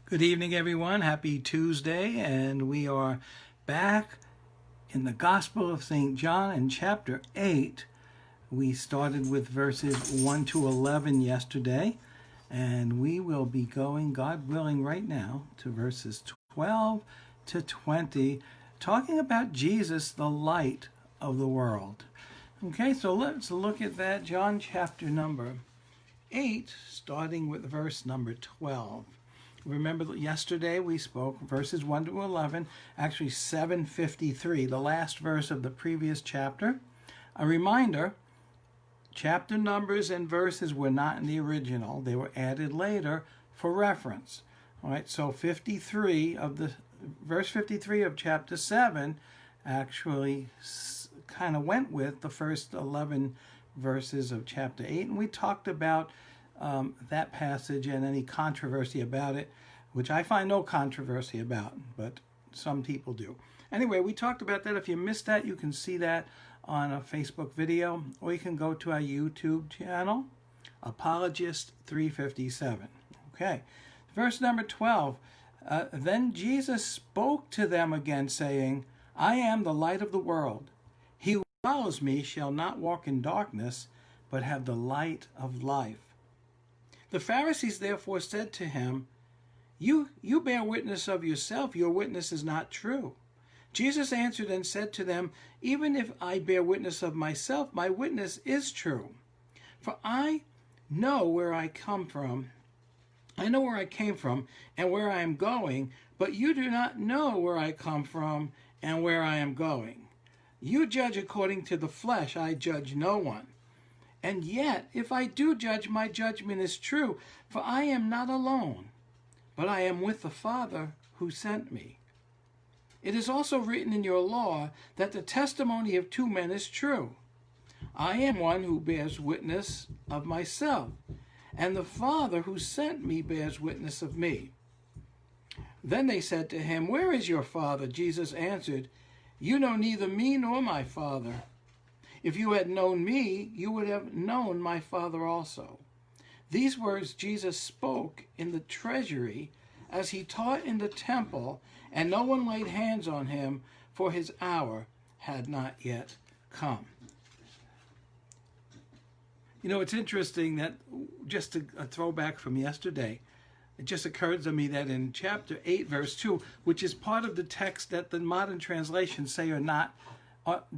Good evening, everyone. Happy Tuesday, and we are back in the Gospel of St. John in chapter 8. We started with verses 1 to 11 yesterday, and we will be going, God willing, right now to verses 12 to 20, talking about Jesus, the light of the world. Okay, so let's look at that. John chapter number 8, starting with verse number 12. Remember yesterday we spoke verses 1 to 11, actually 7:53, the last verse of the previous chapter. A reminder, chapter numbers and verses were not in the original. They were added later for reference. All right, so verse 53 of chapter 7 actually kind of went with the first 11 verses of chapter 8, and we talked about that passage and any controversy about it, which I find no controversy about, but some people do. Anyway, we talked about that. If you missed that, you can see that on a Facebook video, or you can go to our YouTube channel, Apologist 357. Okay, verse number 12. Then Jesus spoke to them again, saying, I am the light of the world. He who follows me shall not walk in darkness, but have the light of life. The Pharisees therefore said to him, You bear witness of yourself, your witness is not true. Jesus answered and said to them, Even if I bear witness of myself, my witness is true. For I know where I come from. I know where I came from and where I am going, but you do not know where I come from and where I am going. You judge according to the flesh, I judge no one. And yet, if I do judge, my judgment is true, for I am not alone, but I am with the Father who sent me. It is also written in your law that the testimony of two men is true. I am one who bears witness of myself, and the Father who sent me bears witness of me. Then they said to him, Where is your Father? Jesus answered, You know neither me nor my Father. If you had known me, you would have known my Father also. These words Jesus spoke in the treasury as he taught in the temple, and no one laid hands on him, for his hour had not yet come. You know, it's interesting that, just a throwback from yesterday, it just occurred to me that in chapter 8, verse 2, which is part of the text that the modern translations say are not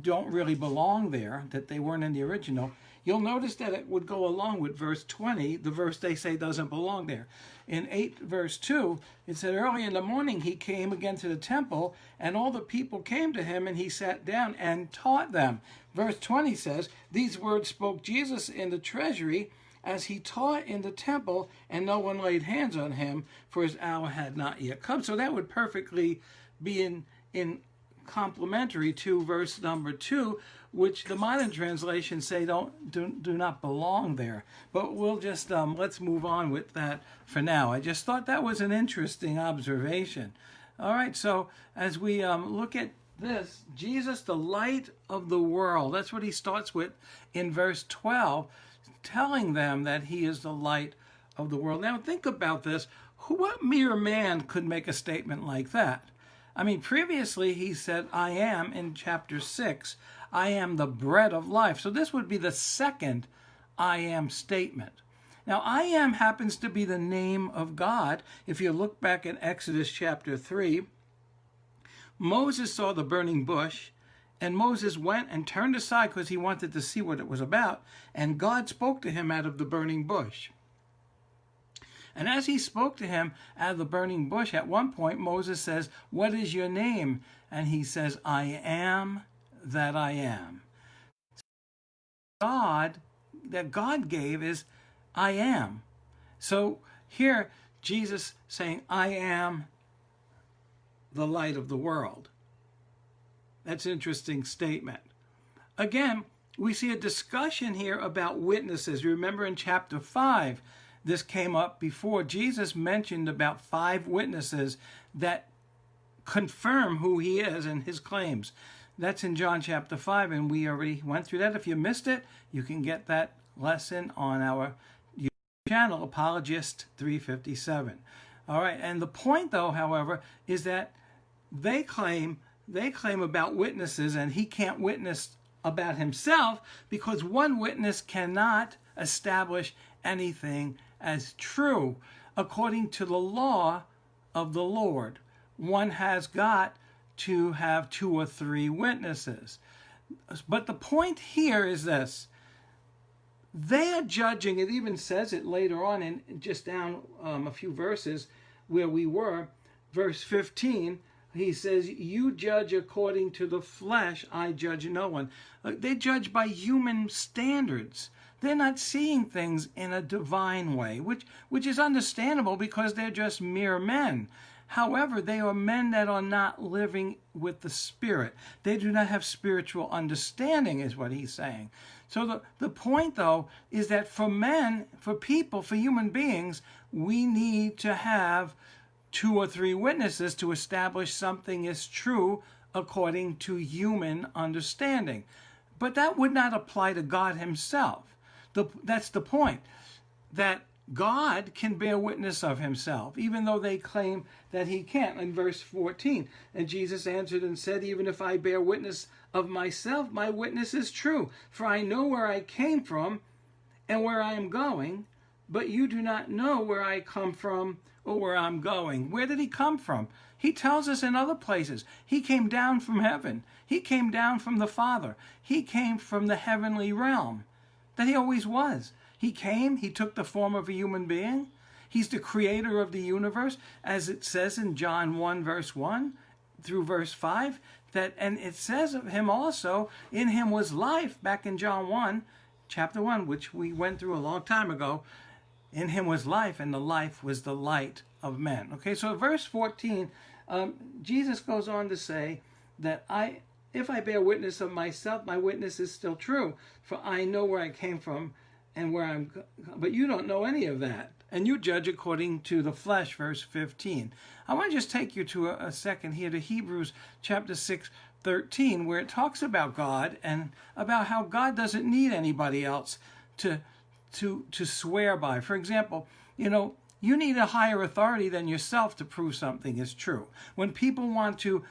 don't really belong there, that they weren't in the original, you'll notice that it would go along with verse 20, the verse they say doesn't belong there. In 8 verse 2, it said, Early in the morning he came again to the temple, and all the people came to him, and he sat down and taught them. Verse 20 says, These words spoke Jesus in the treasury as he taught in the temple, and no one laid hands on him, for his hour had not yet come. So that would perfectly be in complementary to verse number 2, which the modern translations say do not belong there. But we'll just let's move on with that for now. I just thought that was an interesting observation. All right, so as we look at this, Jesus, the light of the world, that's what he starts with in verse 12, telling them that he is the light of the world. Now think about this. What mere man could make a statement like that? I mean, previously he said, I am, in chapter 6, I am the bread of life. So this would be the second I am statement. Now, I am happens to be the name of God. If you look back in Exodus chapter 3, Moses saw the burning bush, and Moses went and turned aside because he wanted to see what it was about, and God spoke to him out of the burning bush. And as he spoke to him out of the burning bush, at one point Moses says, What is your name? And he says, I am that I am. God, that God gave is, I am. So here, Jesus saying, I am the light of the world. That's an interesting statement. Again, we see a discussion here about witnesses. Remember in chapter 5, this came up before. Jesus mentioned about 5 witnesses that confirm who he is and his claims. That's in John chapter 5, and we already went through that. If you missed it, you can get that lesson on our YouTube channel, Apologist 357. All right, and the point, though, however, is that they claim about witnesses, and he can't witness about himself because one witness cannot establish anything as true according to the law of the Lord. One has got to have 2 or 3 witnesses. But the point here is this. They are judging, it even says it later on in just down a few verses where we were, verse 15, he says, you judge according to the flesh, I judge no one. They judge by human standards. They're not seeing things in a divine way, which is understandable because they're just mere men. However, they are men that are not living with the Spirit. They do not have spiritual understanding, is what he's saying. So the point, though, is that for men, for people, for human beings, we need to have 2 or 3 witnesses to establish something is true according to human understanding. But that would not apply to God himself. That's the point, that God can bear witness of himself, even though they claim that he can't. In verse 14, and Jesus answered and said, even if I bear witness of myself, my witness is true. For I know where I came from and where I am going, but you do not know where I come from or where I'm going. Where did he come from? He tells us in other places. He came down from heaven. He came down from the Father. He came from the heavenly realm that he always was. He came, he took the form of a human being. He's the creator of the universe, as it says in John 1, verse 1 through verse 5. And it says of him also, in him was life, back in John 1, chapter 1, which we went through a long time ago. In him was life, and the life was the light of men. Okay, so verse 14, Jesus goes on to say that if I bear witness of myself, my witness is still true, for I know where I came from and where I'm, but you don't know any of that. And you judge according to the flesh, verse 15. I want to just take you to a second here to Hebrews chapter 6, 13, where it talks about God and about how God doesn't need anybody else to swear by. For example, you need a higher authority than yourself to prove something is true. When people want to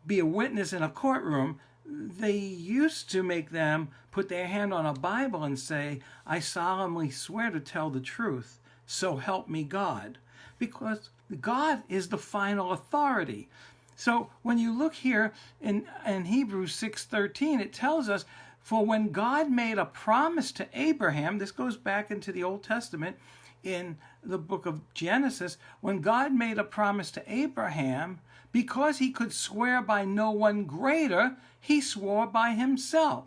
be a witness in a courtroom, they used to make them put their hand on a Bible and say, I solemnly swear to tell the truth, so help me God. Because God is the final authority. So when you look here in Hebrews 6:13, it tells us, for when God made a promise to Abraham, this goes back into the Old Testament in the book of Genesis, when God made a promise to Abraham, because he could swear by no one greater, he swore by himself.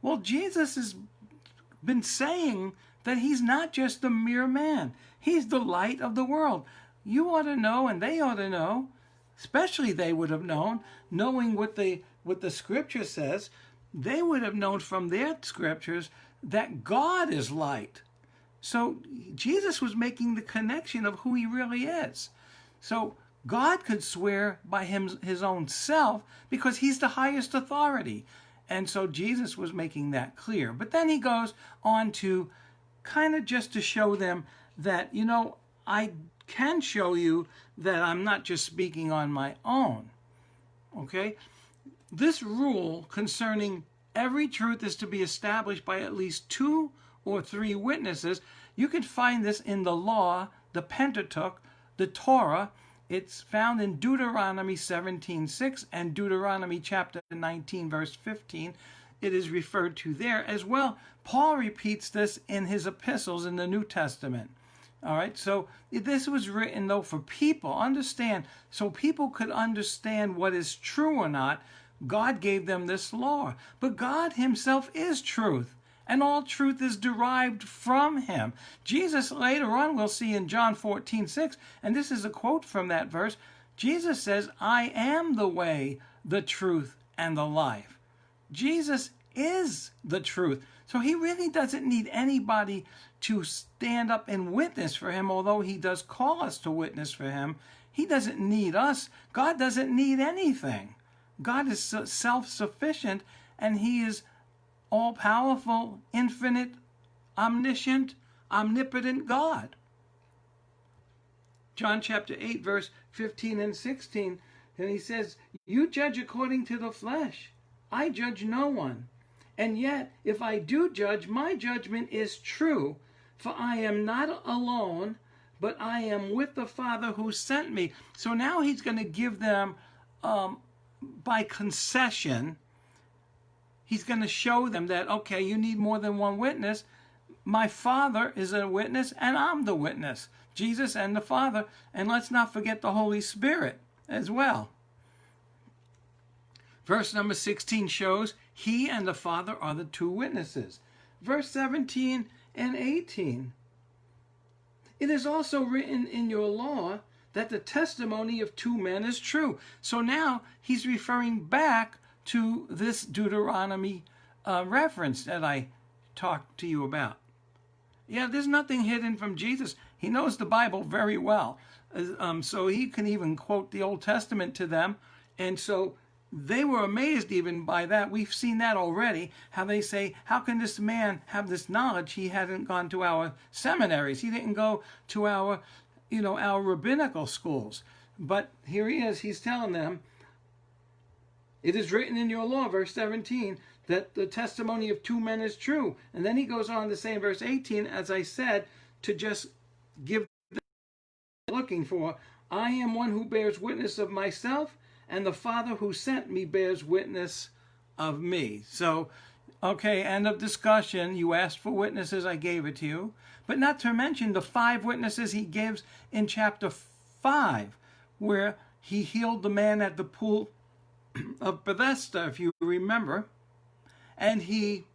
Well, Jesus has been saying that he's not just a mere man. He's the light of the world. You ought to know, and they ought to know, especially they would have known, knowing what the scripture says, they would have known from their scriptures that God is light. So Jesus was making the connection of who he really is. So God could swear by his own self because he's the highest authority. And so Jesus was making that clear. But then he goes on to kind of just to show them that, I can show you that I'm not just speaking on my own. Okay? This rule concerning every truth is to be established by at least 2 or 3 witnesses. You can find this in the law, the Pentateuch, the Torah. It's found in Deuteronomy 17:6 and Deuteronomy chapter 19, verse 15. It is referred to there as well. Paul repeats this in his epistles in the New Testament. All right, so this was written, though, for people. Understand, so people could understand what is true or not. God gave them this law. But God himself is truth, and all truth is derived from him. Jesus, later on, we'll see in John 14:6, and this is a quote from that verse. Jesus says, I am the way, the truth, and the life. Jesus is the truth. So he really doesn't need anybody to stand up and witness for him, although he does call us to witness for him. He doesn't need us. God doesn't need anything. God is self-sufficient, and he is all-powerful, infinite, omniscient, omnipotent God. John chapter 8, verse 15 and 16. And he says, you judge according to the flesh. I judge no one. And yet, if I do judge, my judgment is true. For I am not alone, but I am with the Father who sent me. So now he's going to give them, by concession, he's going to show them that, okay, you need more than one witness. My Father is a witness, and I'm the witness. Jesus and the Father. And let's not forget the Holy Spirit as well. Verse number 16 shows he and the Father are the two witnesses. Verse 17 and 18. It is also written in your law that the testimony of two men is true. So now he's referring back to this Deuteronomy reference that I talked to you about. Yeah, there's nothing hidden from Jesus. He knows the Bible very well. So he can even quote the Old Testament to them. And so they were amazed even by that. We've seen that already, how they say, how can this man have this knowledge? He hadn't gone to our seminaries. He didn't go to our, our rabbinical schools. But here he is. He's telling them, it is written in your law, verse 17, that the testimony of two men is true. And then he goes on to say in verse 18, as I said, to just give the looking for, I am one who bears witness of myself, and the Father who sent me bears witness of me. So, okay, end of discussion. You asked for witnesses, I gave it to you. But not to mention the 5 witnesses he gives in chapter 5, where he healed the man at the pool of Bethesda, if you remember. And he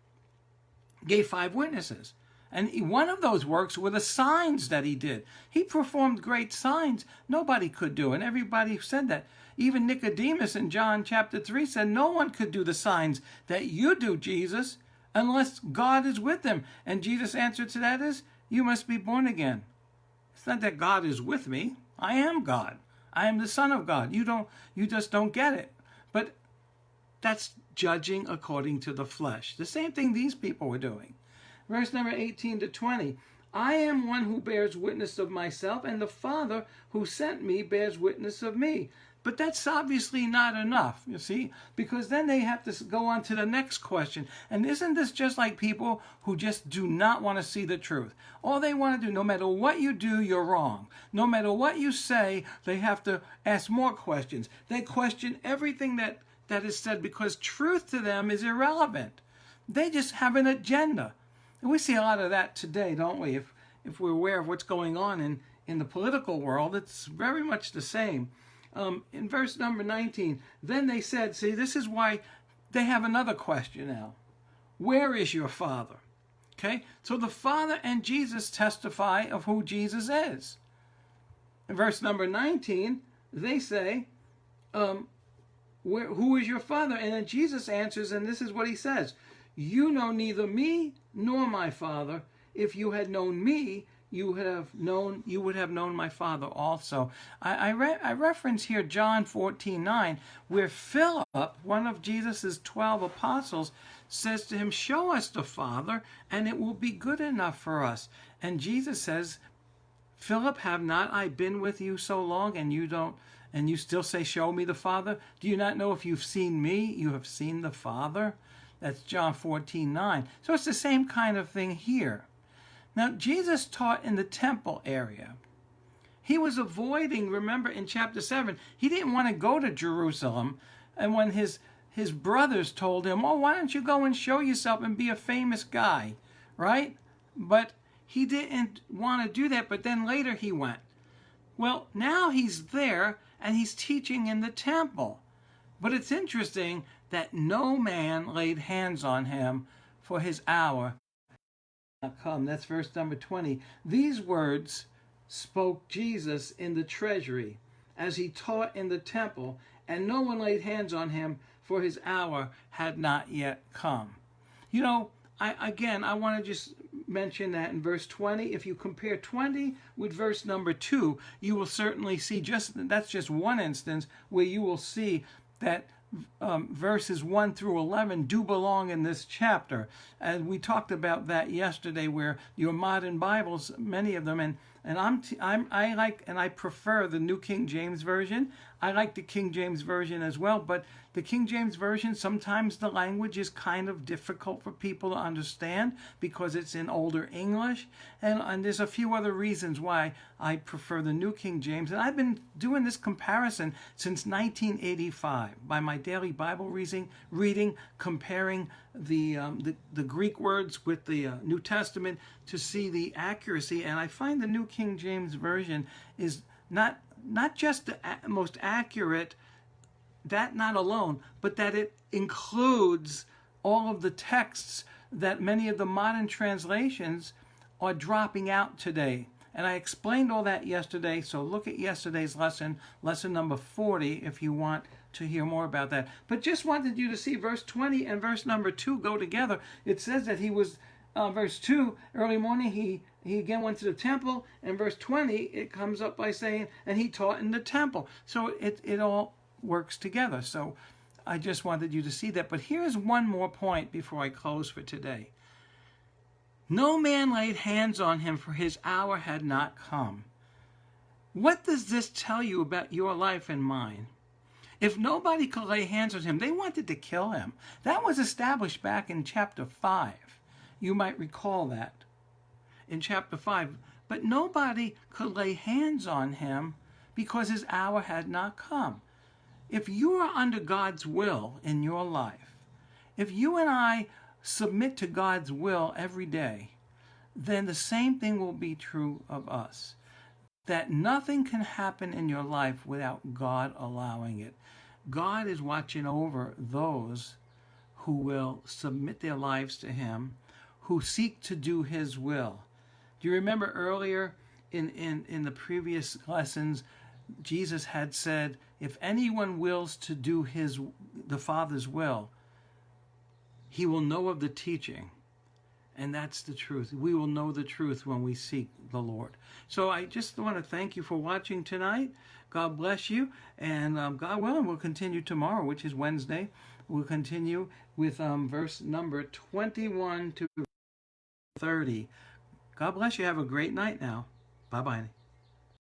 gave 5 witnesses. And one of those works were the signs that he did. He performed great signs nobody could do, and everybody said that. Even Nicodemus in John chapter 3 said, no one could do the signs that you do, Jesus, unless God is with them. And Jesus' answer to that is, you must be born again. It's not that God is with me. I am God. I am the Son of God. You just don't get it. But that's judging according to the flesh. The same thing these people were doing. Verse number 18 to 20. I am one who bears witness of myself, and the Father who sent me bears witness of me. But that's obviously not enough, you see, because then they have to go on to the next question. And isn't this just like people who just do not want to see the truth? All they want to do, no matter what you do, you're wrong. No matter what you say, they have to ask more questions. They question everything that is said because truth to them is irrelevant. They just have an agenda. And we see a lot of that today, don't we? If we're aware of what's going on in the political world, it's very much the same. In verse number 19, then they said, see, this is why they have another question now. Where is your Father? Okay, so the Father and Jesus testify of who Jesus is. In verse number 19, they say, who is your Father? And then Jesus answers, and this is what he says. You know neither me nor my Father. If you had known me, you would have known my Father also. I reference here John 14:9, where Philip, one of Jesus' 12 apostles, says to him, show us the Father, and it will be good enough for us. And Jesus says, Philip, have not I been with you so long, and you still say, show me the Father? Do you not know if you've seen me, you have seen the Father? That's John 14:9. So it's the same kind of thing here. Now, Jesus taught in the temple area. He was avoiding, remember in chapter 7, he didn't want to go to Jerusalem. And when his brothers told him, oh, why don't you go and show yourself and be a famous guy, right? But he didn't want to do that, but then later he went. Well, now he's there and he's teaching in the temple. But it's interesting that no man laid hands on him, for his hour come. That's verse number 20. These words spoke Jesus in the treasury as he taught in the temple, and no one laid hands on him, for his hour had not yet come. You know, I want to just mention that in verse 20, if you compare 20 with verse number 2, you will certainly see that's just one instance where you will see that verses 1 through 11 do belong in this chapter. And we talked about that yesterday, where your modern Bibles, many of them, and And I prefer the New King James Version. I like the King James Version as well, but the King James Version, sometimes the language is kind of difficult for people to understand because it's in older English. And there's a few other reasons why I prefer the New King James. And I've been doing this comparison since 1985 by my daily Bible reading, comparing the Greek words with the New Testament to see the accuracy. And I find the New King James Version is not just the most accurate, that not alone, but that it includes all of the texts that many of the modern translations are dropping out today. And I explained all that yesterday, so look at yesterday's lesson number 40, if you want to hear more about that. But just wanted you to see verse 20 and verse number 2 go together. It says that he was, verse 2, early morning he again went to the temple, and verse 20, it comes up by saying, and he taught in the temple. So it all works together. So I just wanted you to see that. But here's one more point before I close for today. No man laid hands on him, for his hour had not come. What does this tell you about your life and mine? If nobody could lay hands on him, they wanted to kill him. That was established back in chapter 5. You might recall that in chapter 5. But nobody could lay hands on him because his hour had not come. If you are under God's will in your life, if you and I submit to God's will every day, then the same thing will be true of us. That nothing can happen in your life without God allowing it. God is watching over those who will submit their lives to him, who seek to do his will. Do you remember earlier in the previous lessons, Jesus had said, if anyone wills to do the Father's will, he will know of the teaching. And that's the truth. We will know the truth when we seek the Lord. So I just want to thank you for watching tonight. God bless you. And God willing, we'll continue tomorrow, which is Wednesday. We'll continue with verse number 21 to 30. God bless you. Have a great night now. Bye-bye.